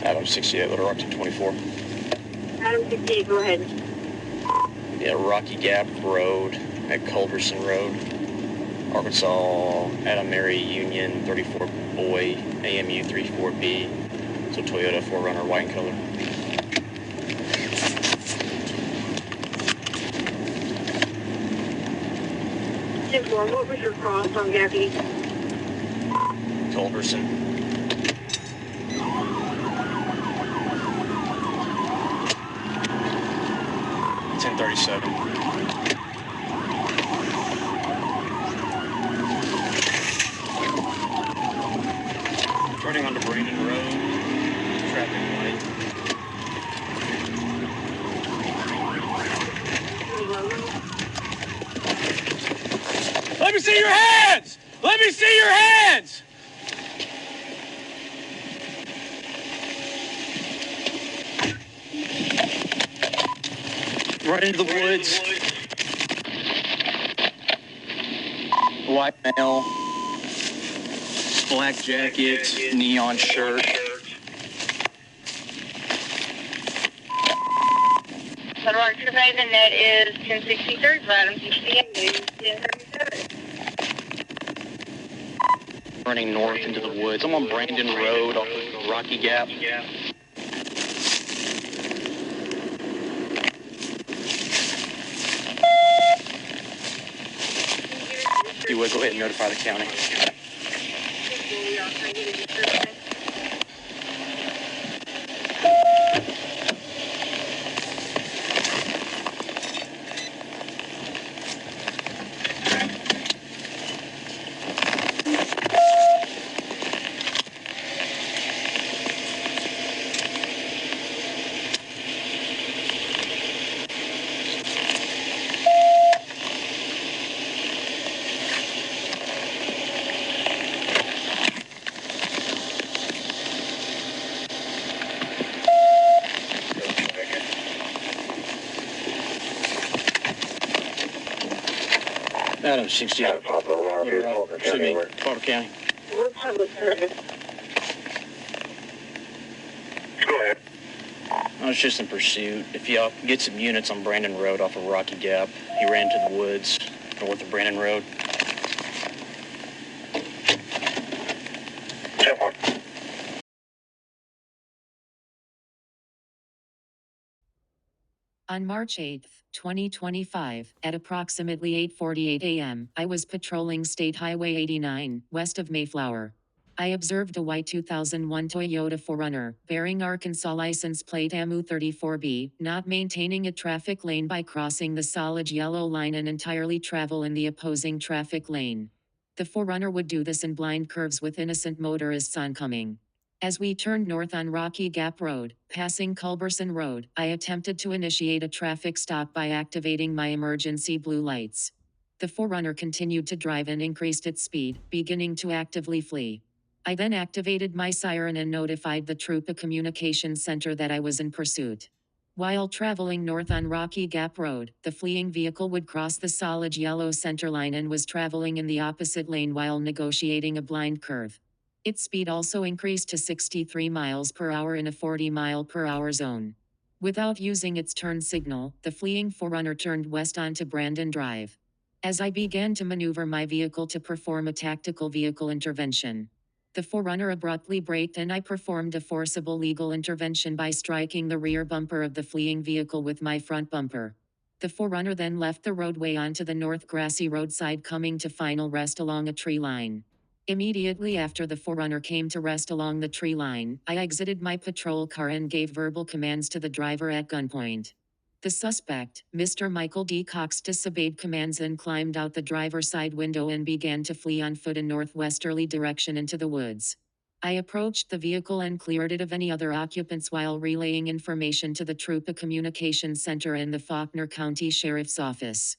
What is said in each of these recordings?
Adam 68, Little Rock 224. Adam 68, go ahead. Yeah, Rocky Gap Road at Culberson Road, Arkansas, Adam Mary Union 34 Boy, AMU 34B. It's a Toyota 4Runner, white in color. What was your cross on Gap East? Culberson. $1037. Turning onto Brandon Road, traffic light. Let me see your hands! Let me see your hands! Right into the woods. White male. Black jacket, neon shirt. Little Rock Surveying, that is 1063, Adam 68, 1037. Running north into the woods. I'm on Brandon Road off of Rocky Gap. If you would, go ahead and notify the county. Adam 68. Excuse me, Carter County. What public service? Go ahead. I was just in pursuit. If y'all get some units on Brandon Road off of Rocky Gap, he ran to the woods north of Brandon Road. On March 8, 2025, at approximately 8:48 a.m., I was patrolling State Highway 89, west of Mayflower. I observed a white 2001 Toyota 4Runner, bearing Arkansas license plate AMU-34B, not maintaining a traffic lane by crossing the solid yellow line and entirely travel in the opposing traffic lane. The 4Runner would do this in blind curves with innocent motorists oncoming. As we turned north on Rocky Gap Road, passing Culberson Road, I attempted to initiate a traffic stop by activating my emergency blue lights. The 4Runner continued to drive and increased its speed, beginning to actively flee. I then activated my siren and notified the Troopa Communications Center that I was in pursuit. While traveling north on Rocky Gap Road, the fleeing vehicle would cross the solid yellow center line and was traveling in the opposite lane while negotiating a blind curve. Its speed also increased to 63 miles per hour in a 40-mile-per-hour zone. Without using its turn signal, the fleeing 4Runner turned west onto Brandon Drive. As I began to maneuver my vehicle to perform a tactical vehicle intervention, the 4Runner abruptly braked and I performed a forcible legal intervention by striking the rear bumper of the fleeing vehicle with my front bumper. The 4Runner then left the roadway onto the north grassy roadside, coming to final rest along a tree line. Immediately after the 4Runner came to rest along the tree line, I exited my patrol car and gave verbal commands to the driver at gunpoint. The suspect, Mr. Michael D. Cox, disobeyed commands and climbed out the driver's side window and began to flee on foot in northwesterly direction into the woods. I approached the vehicle and cleared it of any other occupants while relaying information to the Troopa Communications Center and the Faulkner County Sheriff's Office.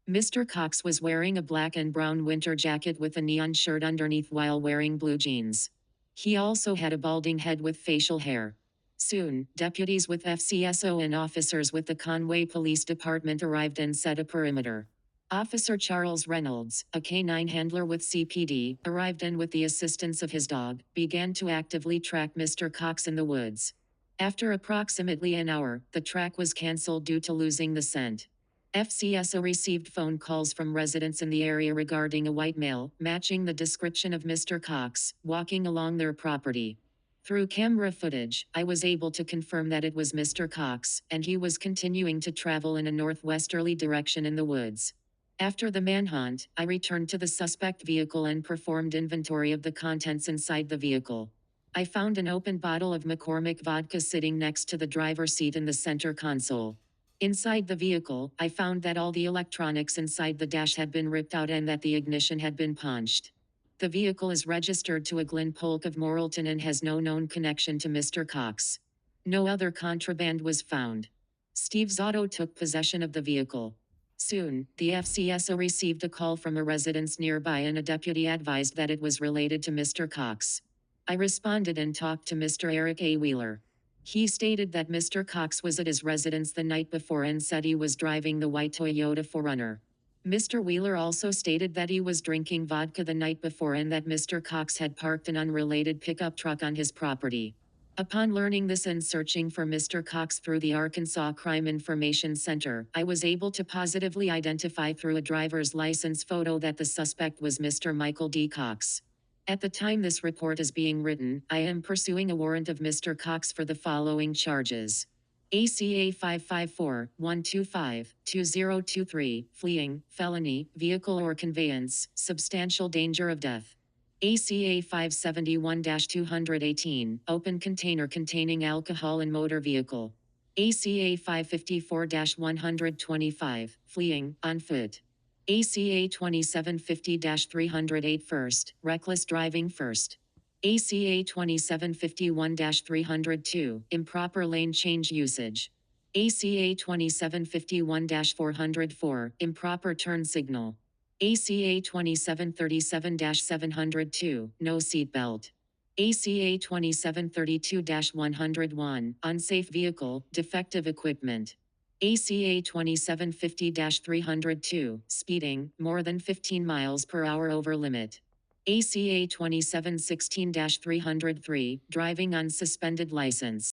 Mr. Cox was wearing a black and brown winter jacket with a neon shirt underneath while wearing blue jeans. He also had a balding head with facial hair. Soon, deputies with FCSO and officers with the Conway Police Department arrived and set a perimeter. Officer Charles Reynolds, a canine handler with CPD, arrived and with the assistance of his dog, began to actively track Mr. Cox in the woods. After approximately an hour, the track was canceled due to losing the scent. FCSO received phone calls from residents in the area regarding a white male, matching the description of Mr. Cox, walking along their property. Through camera footage, I was able to confirm that it was Mr. Cox, and he was continuing to travel in a northwesterly direction in the woods. After the manhunt, I returned to the suspect vehicle and performed inventory of the contents inside the vehicle. I found an open bottle of McCormick vodka sitting next to the driver's seat in the center console. Inside the vehicle, I found that all the electronics inside the dash had been ripped out and that the ignition had been punched. The vehicle is registered to a Glen Polk of Morrilton and has no known connection to Mr. Cox. No other contraband was found. Steve Zotto took possession of the vehicle. Soon, the FCSO received a call from a residence nearby and a deputy advised that it was related to Mr. Cox. I responded and talked to Mr. Eric A. Wheeler. He stated that Mr. Cox was at his residence the night before and said he was driving the white Toyota 4Runner. Mr. Wheeler also stated that he was drinking vodka the night before and that Mr. Cox had parked an unrelated pickup truck on his property. Upon learning this and searching for Mr. Cox through the Arkansas Crime Information Center, I was able to positively identify through a driver's license photo that the suspect was Mr. Michael D. Cox. At the time this report is being written, I am pursuing a warrant of Mr. Cox for the following charges. A.C.A. 554-125-2023, fleeing, felony, vehicle or conveyance, substantial danger of death. A.C.A. 571-218, open container containing alcohol in motor vehicle. A.C.A. 554-125, fleeing, on foot. A.C.A. 2750-308 first, reckless driving first. A.C.A. 2751-302, improper lane change usage. A.C.A. 2751-404, improper turn signal. A.C.A. 2737-702, no seatbelt. A.C.A. 2732-101, unsafe vehicle, defective equipment. A.C.A. 2750-302, speeding, more than 15 miles per hour over limit. A.C.A. 2716-303, driving on suspended license.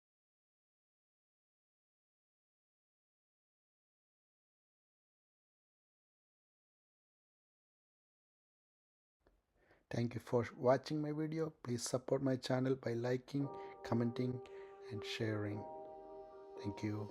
Thank you for watching my video. Please support my channel by liking, commenting and sharing. Thank you.